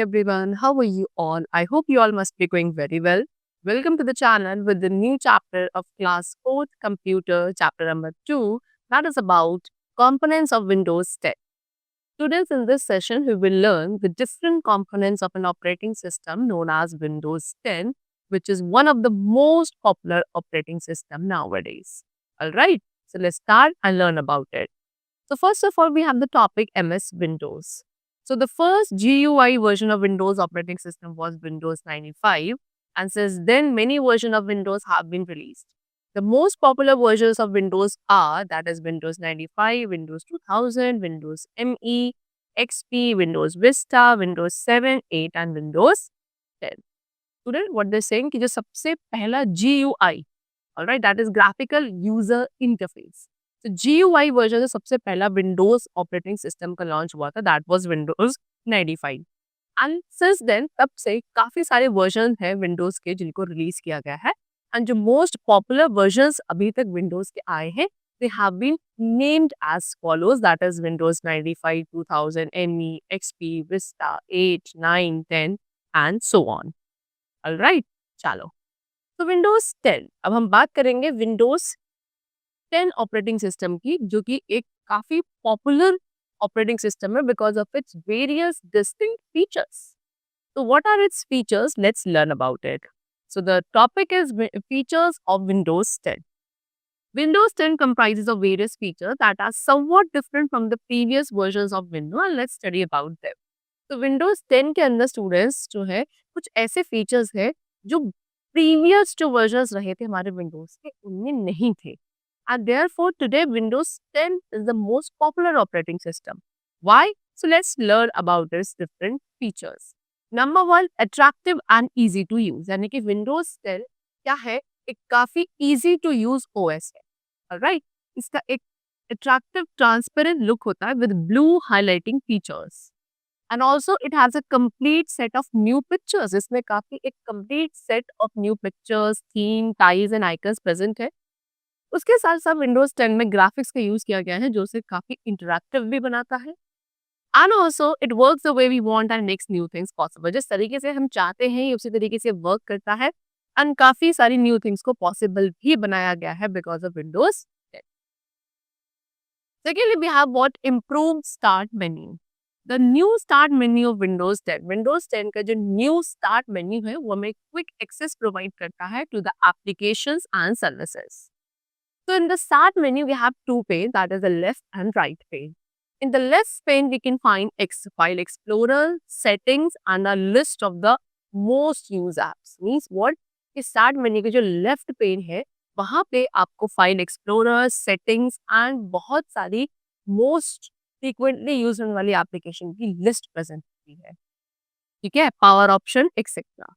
everyone. How are you all? I hope you all must be going very well. Welcome to the channel with the new chapter of Class 4th Computer, chapter number 2, that is about components of Windows 10. Students, in this session, we will learn the different components of an operating system known as Windows 10, which is one of the most popular operating system nowadays. Alright, so let's start and learn about it. So first of all, we have the topic MS Windows. So the first GUI version of Windows operating system was Windows 95, and since then many versions of Windows have been released. The most popular versions of Windows are, that is Windows 95, Windows 2000, Windows ME, XP, Windows Vista, Windows 7, 8 and Windows 10. Student, what they're saying कि जो सबसे पहला GUI, alright, that is graphical user interface. तो GUI version जो सबसे पहला Windows operating system का launch हुआ था, that was Windows 95 and since then तब से काफी सारे वर्जन हैं विंडोज के जिनको रिलीज किया गया है एंड जो मोस्ट पॉपुलर वर्जन्स अभी तक विंडोज के आए हैं they have been named as follows, that is Windows 95, 2000, ME, XP, Vista, 8, 9, 10 and so on. Alright, चलो तो विंडोज 10, अब हम बात करेंगे विंडोज 10 ऑपरेटिंग सिस्टम की, जो कि एक काफी पॉपुलर ऑपरेटिंग सिस्टम है because of its various distinct features. So what are its features? Let's learn about it. So the topic is features of Windows 10. Windows 10 comprises of various features that are somewhat different from the previous versions of Windows, and let's study about them. तो Windows 10 के अंदर students जो है कुछ ऐसे features है जो previous जो वर्जन्स रहे थे हमारे विंडोज के उनमें नहीं थे. And therefore, today Windows 10 is the most popular operating system. Why? So let's learn about its different features. Number one, attractive and easy to use. यानी कि Windows 10 क्या है, एक काफी easy to use OS है. Alright? इसका एक attractive transparent look होता है with blue highlighting features. And also it has a complete set of new pictures. इसमें काफी एक complete set of new pictures, theme, tiles and icons present है. उसके साथ साथ विंडोज 10 में ग्राफिक्स का यूज किया गया है जो उसे काफी इंटरैक्टिव भी बनाता है and also it works the way we want and makes new things possible. जिस तरीके से हम चाहते हैं उसी तरीके से वर्क करता है एंड काफी सारी न्यू थिंग्स को पॉसिबल भी बनाया गया है because of Windows 10. Secondly we have what improved start menu. The new start menu of Windows 10. Windows 10 का जो न्यू स्टार्ट मेन्यू है वो हमें क्विक एक्सेस प्रोवाइड करता है to the applications and services. So in the start menu, we have two panes, that is the left and right pane. In the left pane, we can find File Explorer, settings and a list of the most used apps. Means what? इस start menu के जो left pane है, वहाँ पे आपको File Explorer, settings and बहुत सारी most frequently used होने वाली application की list present होती है. ठीक है? Power option, etc.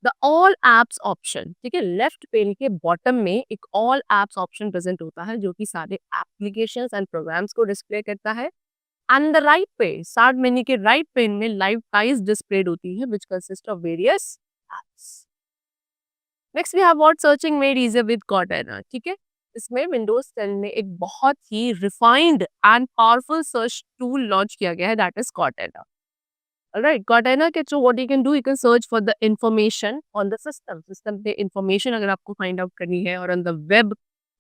The all apps option, ठीक है, लेफ्ट पेन के बॉटम में एक ऑल एप्स ऑप्शन प्रेजेंट होता है जो कि सारे एप्लीकेशंस एंड प्रोग्राम्स को डिस्प्ले करता है. And the right pane, start menu के राइट पेन में लाइव टाइल्स डिस्प्लेड होती है which consist of various apps. Next we have what searching made easier with Cortana. ठीक है, इसमें विंडोज 10 ने एक बहुत ही refined and powerful search tool launch किया गया है, that is Cortana. Alright, Cortana के through what you can search for the information on the system. System पे information अगर आपको find out करनी है और on the web,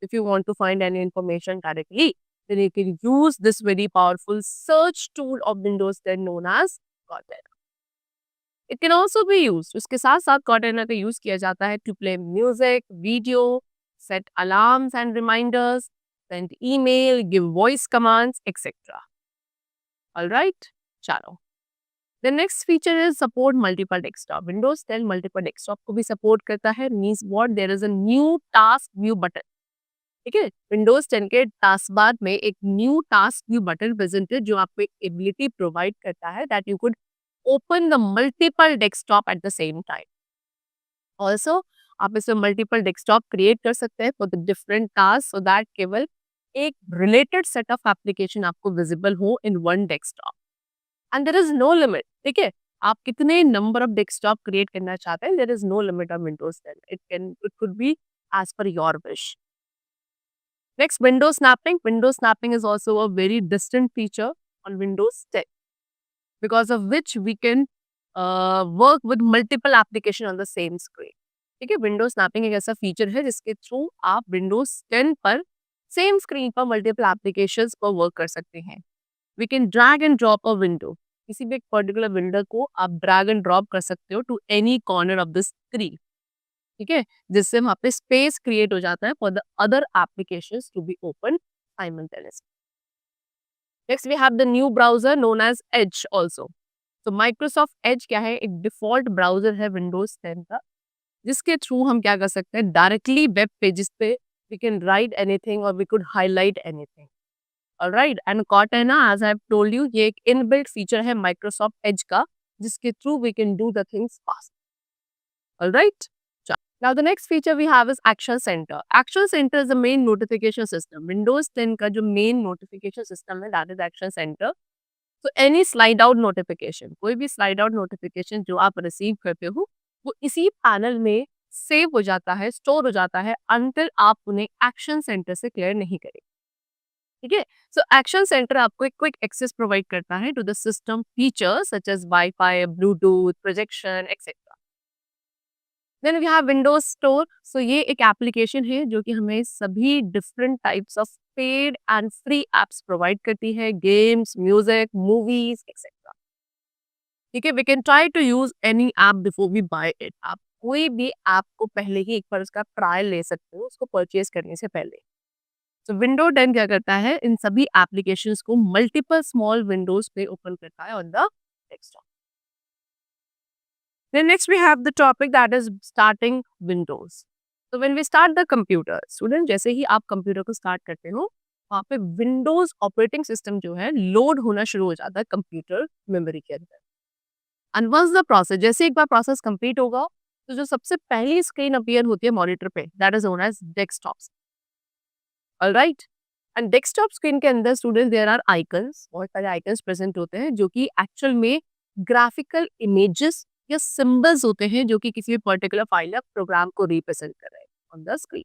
if you want to find any information directly, then you can use this very powerful search tool of Windows 10 known as Cortana. It can also be used. उसके साथ साथ Cortana का use किया जाता है to play music, video, set alarms and reminders, send email, give voice commands, etc. Alright, चलो. The next feature is support multiple desktop. Windows 10 multiple desktop को भी support करता है. Means what? There is a new task view button. ठीक है, Windows 10 के task bar में एक new task view button present है जो आपको एक ability provide करता है that you could open the multiple desktop at the same time. Also, आप इसमें multiple desktop create कर सकते हैं for the different tasks so that केवल एक related set of application आपको visible हो in one desktop. And there is no limit. ठीक है, आप कितने नंबर ऑफ डेस्कटॉप क्रिएट करना चाहते हैं, there is no limit on Windows 10. It could be as per your wish. Next, window snapping. Window snapping is also a very distant feature on Windows 10, because of which we can work with multiple application on the same screen. ठीक है, window snapping एक ऐसा feature है जिसके through आप Windows 10 पर same screen पर multiple applications पर वर्क कर सकते हैं। We can drag and drop a window, किसी भी एक पर्टिकुलर विंडो को आप ड्रैग एंड ड्रॉप कर सकते हो to any corner of the screen. ठीक है, जिससे वहां पे स्पेस क्रिएट हो जाता है for the other applications to be open simultaneously. Next we have the new browser known as Edge also. तो माइक्रोसॉफ्ट एज क्या है, एक डिफॉल्ट ब्राउजर है विंडोज 10 का, जिसके थ्रू हम क्या कर सकते हैं, डायरेक्टली वेब पेजेस पे वी कैन राइट एनीथिंग और we could highlight anything. Alright, and Cortana, as I've told you, ये एक इनबिल्ट फीचर है माइक्रोसॉफ्ट एज का, जिसके through we can do the things fast. Alright, now the next feature we have is Action Center. Action Center is the main notification system. Windows 10 का जो main notification system है, that is Action Center. So any slide out notification, कोई भी slide out notification जो आप receive करते हो, वो इसी पैनल में सेव हो जाता है, स्टोर हो जाता है, until आप उन्हें एक्शन सेंटर से क्लियर नहीं करें। ठीक है, सो एक्शन सेंटर आपको एक क्विक एक्सेस प्रोवाइड करता है to the system features such as wifi, Bluetooth, projection etcetera. Then we have Windows Store. So ये एक एप्लीकेशन है जो कि हमें सभी different types of paid and free apps provide करती है, गेम्स, म्यूजिक, मूवीज एक्सेट्रा। ठीक है, we can try to use any app before we buy it. आप कोई भी ऐप को पहले ही एक बार उसका ट्रायल ले सकते हो उसको परचेज करने से पहले। तो विंडो 10 क्या करता है, इन सभी एप्लीकेशंस को मल्टीपल स्मॉल विंडोज पे ओपन करता है on the desktop. Then next we have the topic that is starting Windows. So when we start the computer, student जैसे ही आप कंप्यूटर को स्टार्ट करते हो, वहाँ पे विंडोज ऑपरेटिंग सिस्टम जो है लोड होना शुरू हो जाता है कंप्यूटर मेमोरी के अंदर। एंड वंस द प्रोसेस, जैसे एक बार प्रोसेस कंप्लीट होगा, तो जो सबसे पहली स्क्रीन अपीयर होती है मॉनिटर पे, that is known as desktop. Alright, and desktop screen के अंदर स्टूडेंट देयर आर आइकन्स, बहुत सारे आइकन्स प्रेजेंट होते हैं जो कि एक्चुअल में ग्राफिकल इमेजेस या सिंबल्स होते हैं जो कि किसी भी पर्टिकुलर फाइल या प्रोग्राम को रिप्रेजेंट कर रहे हैं on the screen.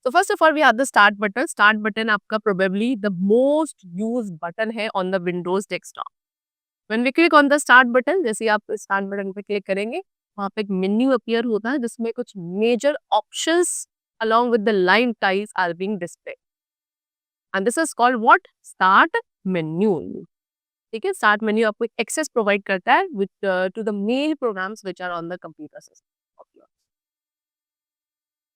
So first of all we have the start button. Start button आपका probably the most used button है on the Windows desktop. When we click on the start button, जैसे ही आप start button पे click करेंगे, वहाँ पे एक menu appear होता है जिसमें कुछ major options along with the line types are being displayed. And this is called what? Start menu. ठीक है, स्टार्ट मेन्यू आपको एक एक्सेस प्रोवाइड करता है with to the main programs which are on the computer system of yours.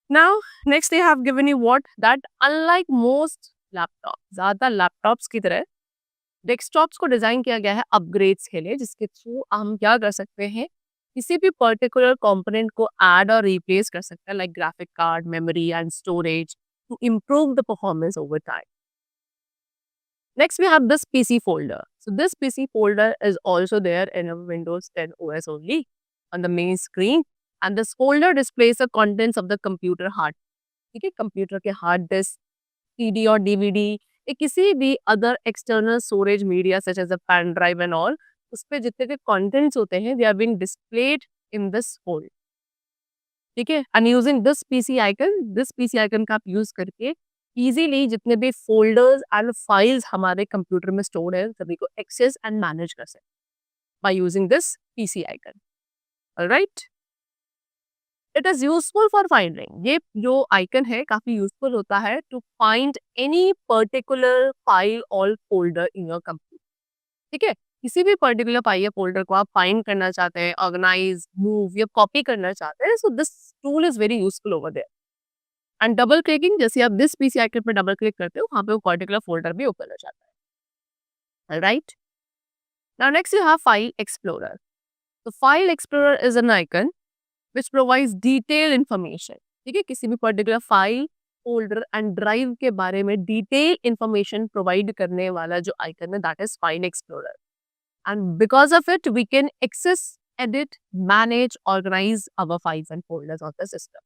Now next they have given you what, that unlike most laptop, ज्यादा laptops की तरह desktops को डिजाइन किया गया है अपग्रेड्स के लिए, जिसके थ्रू हम क्या कर सकते हैं, किसी भी पर्टिकुलर कंपोनेंट को ऐड और रिप्लेस कर सकते हैं, like graphic card, memory and storage, to improve the performance over time. Next, we have this PC folder. So this PC folder is also there in a Windows 10 OS only on the main screen. And this folder displays the contents of the computer hard. ठीक है, computer के hard disk, CD और DVD, या किसी भी other external storage media such as a pen drive and all, उस पे जितने भी कंटेंट्स होते हैं they are being displayed in this folder. ठीक है, and using this PC icon का आप यूज करके इजीली जितने भी फोल्डर्स एंड फाइल्स हमारे कंप्यूटर में स्टोर है सभी को एक्सेस एंड मैनेज कर सकते by using this PC icon. Alright, it is useful for finding, ये जो आइकन है काफी यूजफुल होता है to find any particular file और फोल्डर इन योर कंप्यूटर। ठीक है, किसी भी पर्टिकुलर फाइल या फोल्डर को आप फाइंड करना चाहते हैं, ऑर्गेनाइज, मूव या कॉपी करना चाहते हैं, so this tool is very useful over there. And double clicking, जैसे आप दिस पीसी आइकन पर डबल क्लिक करते हो, वहां पे वो पर्टिकुलर फोल्डर भी ओपन हो जाता है। Right, now next you have file explorer. तो file explorer is an icon which provides detail information. ठीक है, किसी भी particular file, folder and drive के बारे में डिटेल इंफॉर्मेशन प्रोवाइड करने वाला जो आइकन है, that is file explorer. And because of it we can access, edit, manage, organise our files and folders of the system.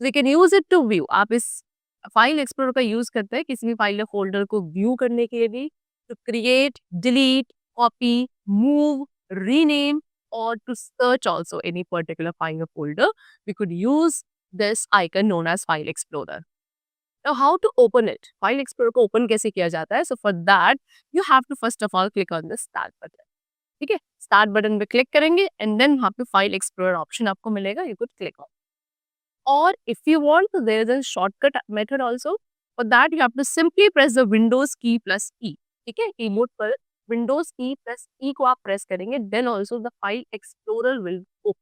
We can use it to view. आप इस file explorer का use करते हैं किसी भी file या folder को view करने के लिए भी, to create, delete, copy, move, rename और to search also any particular file या folder, we could use this icon known as file explorer. Now how to open it? File explorer को open कैसे किया जाता है? So for that you have to first of all click on the start button. ठीक है, start button पे click करेंगे and then वहाँ पे फाइल एक्सप्लोरर ऑप्शन आपको मिलेगा, यू कुड क्लिक ऑन। और इफ यू वांट तो there is a shortcut method also, for that you have to simply press the Windows key plus E. ठीक है, keyboard पर Windows key plus ई को आप press करेंगे, then also the file explorer will open.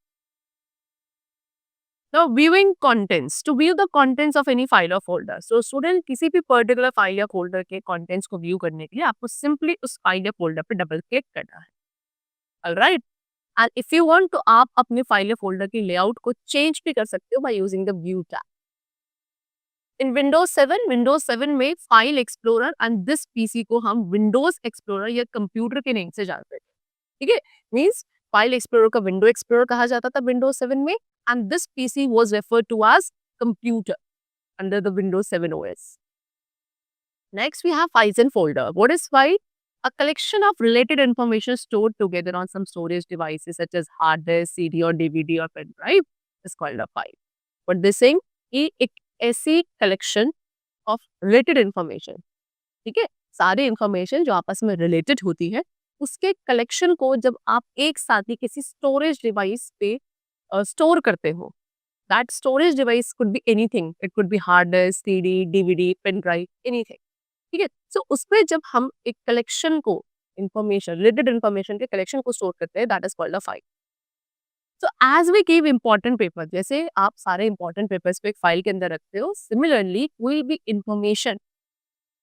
Now viewing contents, to view the contents of any file or folder, so student किसी भी particular file या folder के कंटेंट्स को व्यू करने के लिए आपको सिंपली उस फाइल या फोल्डर पे डबल क्लिक करना है। Alright, and if you want तो आप अपने फाइल या फोल्डर की लेआउट को चेंज भी कर सकते हो by using the view tab. In Windows 7 में file explorer and this PC को हम विंडोज एक्सप्लोरर या कंप्यूटर के नेम से जानते थे। ठीक है, मींस फाइल एक्सप्लोरर का विंडो एक्सप्लोरर कहा जाता था विंडोज 7 में, and this PC was referred to as computer under the Windows 7 OS. Next, we have files and folder. What is file? A collection of related information stored together on some storage devices such as hard disk, CD or DVD or pen drive is called a file. What this saying? ये एक ऐसी collection of related information, ठीक है, सारे information जो आपस में related होती है, उसके collection को जब आप एक साथ ही किसी storage device पे store करते हो, that storage device could be anything. It could be hard disk, CD, DVD, pen drive, anything. ठीक है, सो उसमें जब हम एक कलेक्शन को इंफॉर्मेशन रिलेटेड इंफॉर्मेशन के कलेक्शन को स्टोर करते हैं, that is called a file. So as we keep important paper, जैसे आप सारे इंपॉर्टेंट पेपर्स को एक फाइल के अंदर रखते हो, सिमिलरली कोई भी इंफॉर्मेशन,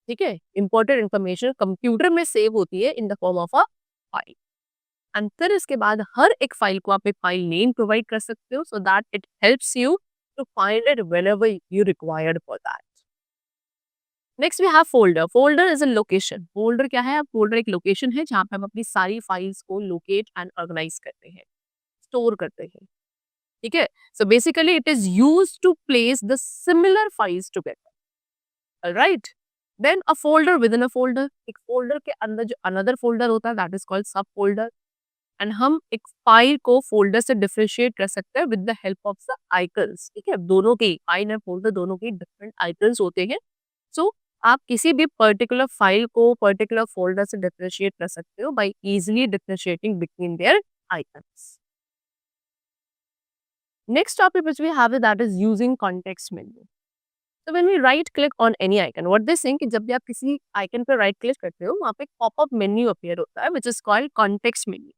ठीक है, इंपॉर्टेंट इंफॉर्मेशन कंप्यूटर में सेव होती है in the form of a file. And फिर इसके बाद हर एक फाइल को आप एक फाइल नेम प्रोवाइड कर सकते हो, so that it helps you to find it whenever you required for that. Next we have folder. Folder is a location. Folder क्या है? फोल्डर एक लोकेशन है जहाँ पे हम अपनी सारी फाइल्स को लोकेट एंड ऑर्गेनाइज करते हैं, स्टोर करते हैं। ठीक है, so basically it is used to place the similar files together. Alright, then a folder within a folder. एक फोल्डर के अंदर जो अनदर फोल्डर होता है, that is called subfolder. And हम एक फाइल को फोल्डर से डिफरेंशिएट कर सकते हैं with the help of the icons. ठीक है, दोनों के फाइल एंड फोल्डर दोनों के डिफरेंट आइकन्स होते हैं। सो आप किसी भी पर्टिकुलर फाइल को पर्टिकुलर फोल्डर से डिफरेंशिएट कर सकते हो by easily differentiating between their icons. Next topic which we have that is using context menu. तो when we right click on any icon, what this saying कि जब भी आप किसी आइकन पर राइट क्लिक करते हो, वहां पे पॉपअप मेन्यू अपीयर होता है which is called context menu.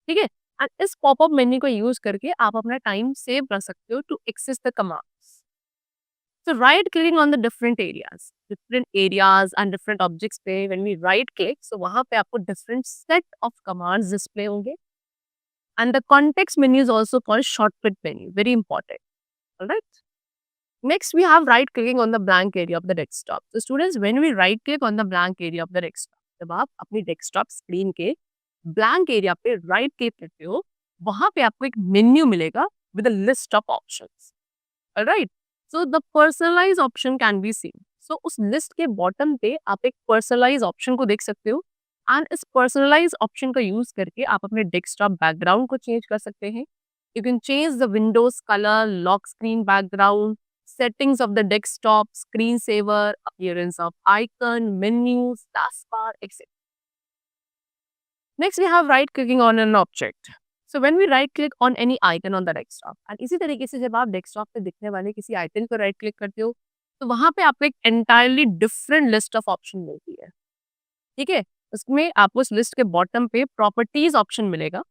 ठीक है, एंड इस पॉपअप मेन्यू को यूज करके आप अपना टाइम सेव कर सकते हो to access the commands. So right clicking on the different areas and different objects पे when we right click, so वहाँ पे आपको different set of commands display होंगे, and the context menu is also called shortcut menu, very important. Alright. Next we have right clicking on the blank area of the desktop. So students, when we right click on the blank area of the desktop, जब आप अपनी desktop screen के blank area पे right click करते हो, वहाँ पे आपको एक menu मिलेगा with a list of options. Alright. So the personalize option can be seen. So उस लिस्ट के बॉटम पे आप एक पर्सनलाइज ऑप्शन को देख सकते हो, एंड इस पर्सनलाइज ऑप्शन का यूज करके आप अपने डेस्कटॉप बैकग्राउंड को चेंज कर सकते हैं। You can change the Windows colour, lock screen background, settings of the desktop, screen saver, appearance of icon, menus, task bar, etcetera. Next we have right clicking on an object. So when we right click on any icon on the desktop, and इसी तरीके से जब आप desktop पे दिखने वाले किसी icon पर राइट क्लिक करते हो, तो वहां पे आपको एक entirely different list of option मिलती है। ठीक है, उसमें आपको उस लिस्ट के बॉटम पे प्रॉपर्टीज ऑप्शन मिलेगा,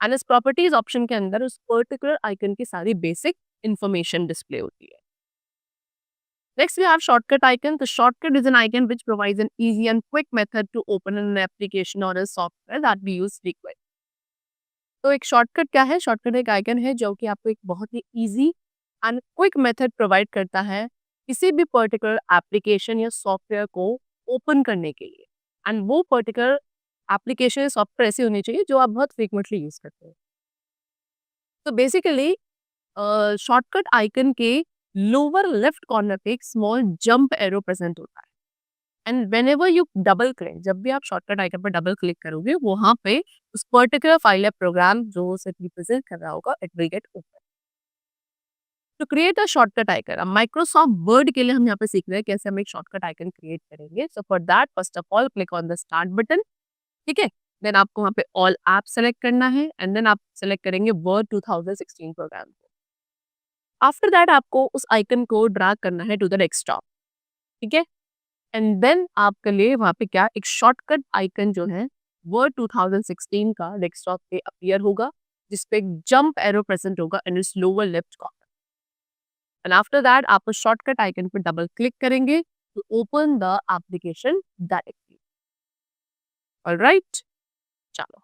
एंड इस प्रॉपर्टीज ऑप्शन के अंदर उस पर्टिकुलर आइकन की सारी बेसिक इंफॉर्मेशन डिस्प्ले होती है। Next, we have shortcut icon. The shortcut is an icon which provides an easy and quick method to open an application or a software that we use frequently. तो एक shortcut क्या है? Shortcut एक icon है जो कि आपको एक बहुत ही easy and quick method provide करता है किसी भी पर्टिकुलर एप्लीकेशन या सॉफ्टवेयर को ओपन करने के लिए, एंड वो पर्टिकुलर एप्लीकेशन या सॉफ्टवेयर ऐसी होनी चाहिए जो आप बहुत फ्रीक्वेंटली यूज करते हो। तो बेसिकली शॉर्टकट आइकन के लोअर लेफ्ट कॉर्नर पे एक स्मॉल जंप एरो प्रेजेंट होता है, and whenever U double click, जब भी आप शॉर्टकट आइकन पर डबल क्लिक करोगे, वहां पे उस पर्टिकुलर फाइल या प्रोग्राम जो उसे रिप्रेजेंट कर रहा होगा, it will get open. To create a shortcut icon, अब माइक्रोसॉफ्ट वर्ड के लिए हम यहाँ पे सीख रहे हैं कैसे हम एक शॉर्टकट आइकन क्रिएट करेंगे। So for that first of all click on the start button. ठीक है, देन आपको वहाँ पे ऑल ऐप सेलेक्ट करना है एंड देन आप सेलेक्ट करेंगे वर्ड 2016 प्रोग्राम को। आफ्टर दैट आपको उस आइकन को ड्रैग करना है टू द डेस्कटॉप, ठीक है। एंड देन आपके लिए वहाँ पे क्या एक शॉर्टकट आइकन जो है वर्ड 2016 का डेस्कटॉप पे अपीयर होगा, जिसपे एक जंप एरो प्रेजेंट होगा in its lower left corner. And after that आप उस शॉर्टकट आइकन पे डबल क्लिक करेंगे to open the application directly. Alright, चलो।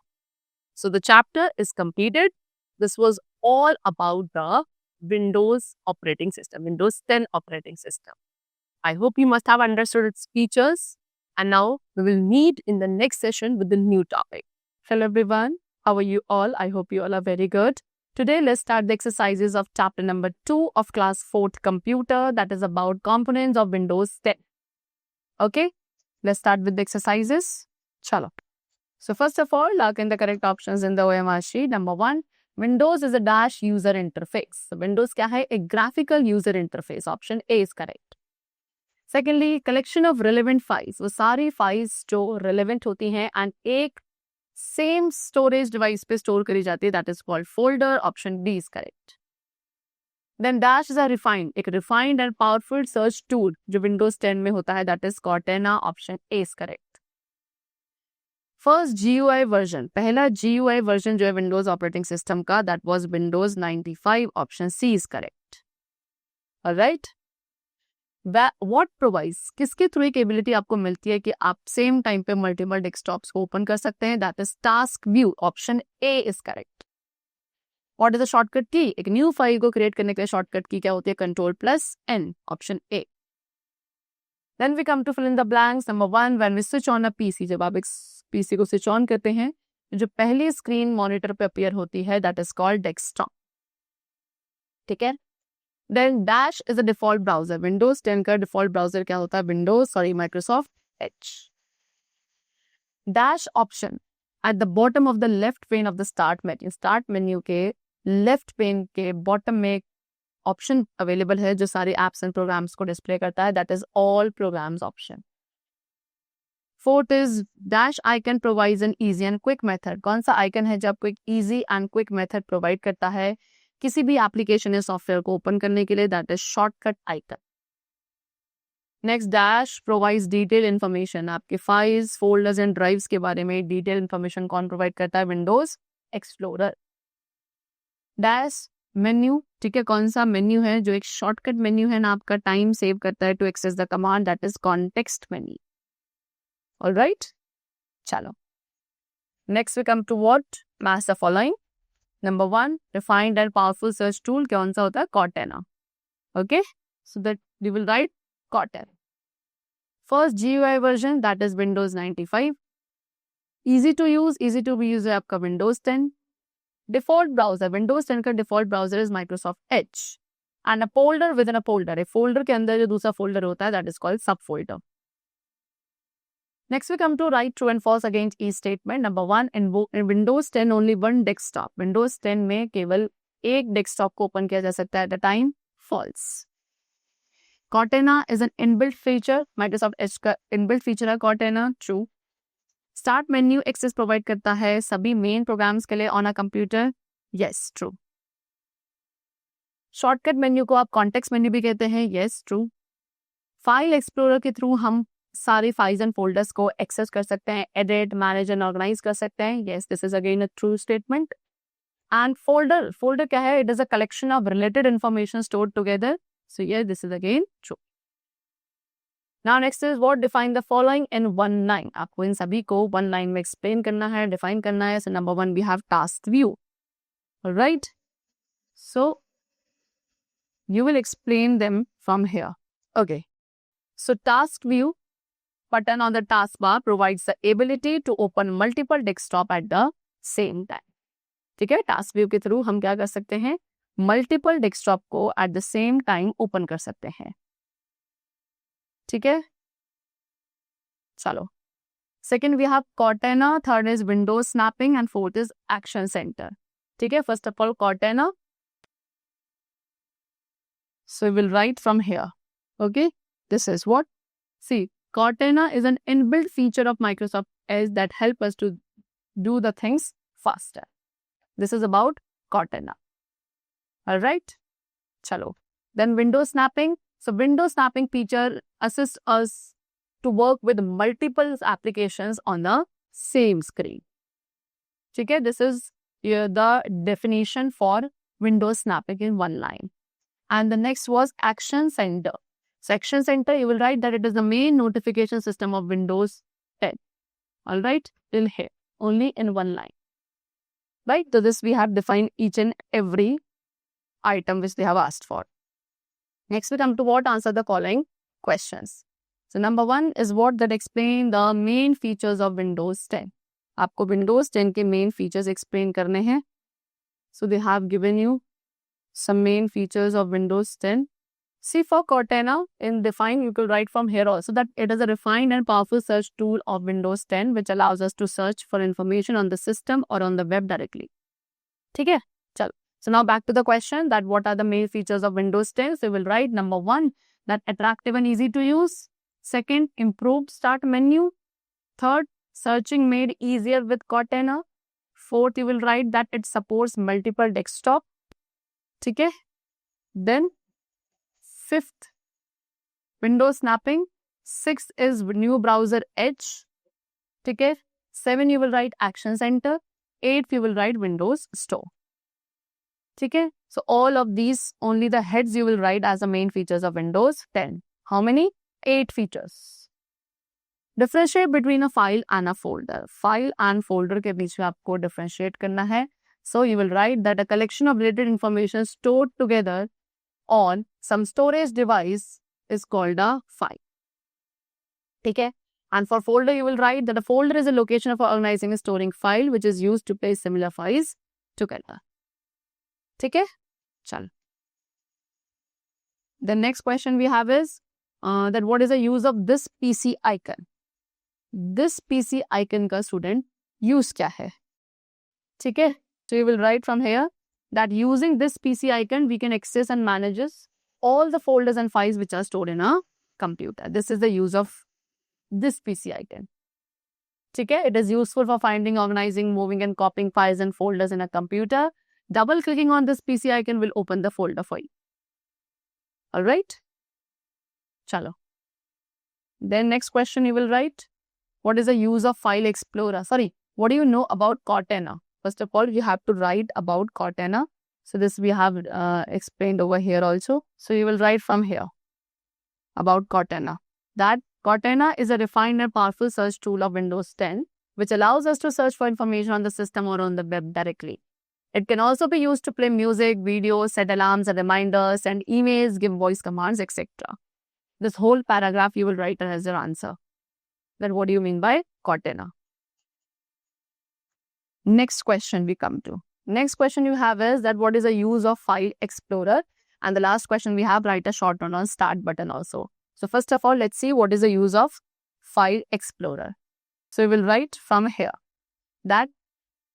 So the chapter is completed. This was all about the Windows operating system, Windows 10 operating system. I hope you must have understood its features. And now we will meet in the next session with the new topic. Hello everyone. How are you all? I hope you all are very good. Today let's start the exercises of chapter number 2 of class 4th computer, that is about components of Windows 10. Okay, let's start with the exercises. Chalo. So first of all, lock in the correct options in the OMR sheet. Number 1, Windows is a dash user interface. So Windows क्या है? एक graphical user interface. Option A is correct. Secondly, collection of relevant files. वो सारी files जो relevant होती हैं and एक same storage device पे store करी जाती है, that is called folder. Option D is correct. Then dash is a एक refined and powerful search tool जो Windows 10 में होता है, that is Cortana. Option A is correct. First GUI version, पहला GUI वर्जन जो है विंडोज ऑपरेटिंग सिस्टम का, that was Windows 95. Option C is correct. Alright, what provides, किसके through एक एबिलिटी आपको मिलती है कि आप सेम टाइम पे मल्टीपल डेस्कटॉप्स को ओपन कर सकते हैं, that is task view. Option A is correct. What is the shortcut key, एक न्यू फाइल को क्रिएट करने के लिए शॉर्टकट की क्या होती है, Ctrl+N. Option A. Then we come to fill in the blanks. Number 1, when we switch on a PC, जब आप एक PC को स्विच ऑन करते हैं, जो पहली स्क्रीन मॉनिटर पे अपीयर होती है, that is called desktop. ठीक है. Then dash is a default browser. Windows 10 का default browser क्या होता है, Microsoft Edge. Dash option at the bottom of the left pane of the start menu. Start menu के left pane के bottom में option available है जो सारे एप्स एंड प्रोग्राम्स को डिस्प्ले करता है, that is all programmes option. Fourth is dash icon provides an easy and quick method. कौन सा आइकन है जो आपको एक easy and quick method provide करता है किसी भी एप्लीकेशन या सॉफ्टवेयर को ओपन करने के लिए, that is shortcut icon. Next, dash provides detail information. आपके फाइल्स, फोल्डर्स एंड ड्राइव्स के बारे में डिटेल इन्फॉर्मेशन कौन प्रोवाइड करता है, विंडोज एक्सप्लोरर. डैश मेन्यू, ठीक है, कौन सा मेन्यू है जो एक शॉर्टकट मेन्यू है ना, आपका टाइम सेव करता है to access the command, that is context menu. Alright, चलो. Next we come to what, match the following. Number 1, refined and powerful search tool कौन सा होता है, Cortana. Okay, so that you will write Cortana. First GUI version, that is Windows 95. Easy to use है आपका Windows 10. Default browser, Windows 10 का default browser is Microsoft Edge. And a folder within a folder, एक folder के अंदर जो दूसरा folder होता है, that is called subfolder. Next we come to write true and false against each statement. Number 1, in Windows 10 only one desktop. Windows 10 में केवल एक डेस्कटॉप को ओपन किया जा सकता है at a time, false. Cortana is an inbuilt feature, Microsoft Edge का inbuilt feature है Cortana, true. Start menu access provide करता है सभी मेन प्रोग्राम्स के लिए on a computer, yes, true. Shortcut menu को आप कॉन्टेक्स्ट मेन्यू भी कहते हैं, यस, ट्रू. फाइल एक्सप्लोरर के थ्रू हम सारे फाइल्स एंड फोल्डर्स को एक्सेस कर सकते हैं, एडिट, मैनेज एंड ऑर्गेनाइज कर सकते हैं, yes, this is again a true statement. And folder क्या है, it is a collection of related information stored together, so yes, this is again true. Now next is what define the following in one line. आपको इन सभी को one line में explain करना है, define करना है. So number 1, we have task view. Alright. So you will explain them from here. Okay. So task view button on the taskbar provides the ability to open multiple desktop at the same time. ठीक है, task view के through हम क्या कर सकते हैं, multiple desktop को at the same time open कर सकते हैं. ठीक है, चलो. Second we have Cortana, third is Windows snapping and fourth is action centre. ठीक है, first of all Cortana. So we will write from here. Okay, this is what. See, Cortana is an inbuilt feature of Microsoft Edge that help us to do the things faster. This is about Cortana. All right. Chalo. Then window snapping. So window snapping feature assists us to work with multiple applications on the same screen. Okay, this is the definition for window snapping in one line. And the next was Action Center. So Action Center, you will write that it is the main notification system of Windows 10. All right, till here, only in one line. Right, so this we have defined each and every item which they have asked for. Next we come to what answer the following questions. So number 1 is what that explain the main features of Windows 10. आपको Windows 10 के main features explain करने हैं. So they have given you some main features of Windows 10. See, for Cortana, in define, you could write from here also that it is a refined and powerful search tool of Windows 10 which allows us to search for information on the system or on the web directly. ठीक है? चलो. So now back to the question that what are the main features of Windows 10? So you will write number 1, that attractive and easy to use. Second, improved start menu. Third, searching made easier with Cortana. Fourth, you will write that it supports multiple desktop. ठीक है? Then, fifth, window snapping. Sixth is new browser Edge. ठीक है? 7, you will write Action Center. 8, you will write Windows Store. ठीक है? So all of these, only the heads you will write as the main features of Windows 10. How many? 8 features. Differentiate between a file and a folder. File and folder के बीच में आपको differentiate करना है. So you will write that a collection of related information stored together on some storage device is called a file. ठीक है? And for folder, you will write that a folder is a location for organizing and storing file which is used to place similar files together. ठीक है? चल. The next question we have is that what is the use of this PC icon? This PC icon का student use क्या है? ठीक है? So you will write from here that using this PC icon we can access and manages all the folders and files which are stored in a computer. This is the use of this PC icon. ठीक है? It is useful for finding, organizing, moving and copying files and folders in a computer. Double clicking on this PC icon will open the folder for you. Alright? Chalo. Then next question you will write. What is the use of File Explorer? Sorry, what do you know about Cortana? First of all, you have to write about Cortana. So this we have explained over here also. So you will write from here about Cortana. That Cortana is a refined and powerful search tool of Windows 10 which allows us to search for information on the system or on the web directly. It can also be used to play music, videos, set alarms and reminders, send emails, give voice commands, etc. This whole paragraph you will write as your answer. Then what do you mean by Cortana? Next question we come to. Next question you have is that what is the use of File Explorer? And the last question we have, write a short note on Start button also. So first of all, let's see what is the use of File Explorer. So we will write from here that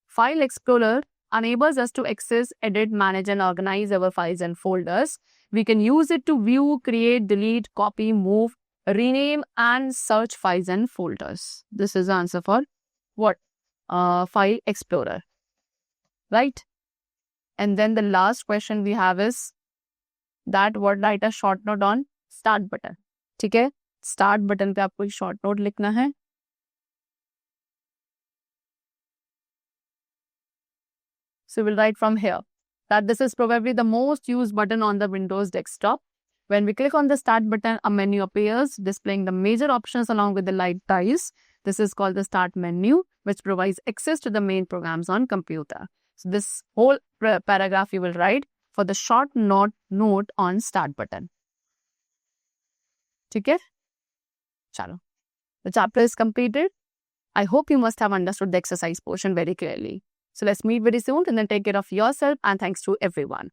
File Explorer enables us to access, edit, manage and organize our files and folders. We can use it to view, create, delete, copy, move, rename and search files and folders. This is the answer for what? File Explorer. Right? And then the last question we have is that what, write a short note on Start button. ठीक है? Start button पे आपको short note लिखना है. So we'll write from here that this is probably the most used button on the Windows desktop. When we click on the Start button, a menu appears displaying the major options along with the light tiles. This is called the Start menu, which provides access to the main programs on computer. So this whole paragraph you will write for the short note on Start button. ठीक है? Chalo. The chapter is completed. I hope you must have understood the exercise portion very clearly. So let's meet very soon and then take care of yourself and thanks to everyone.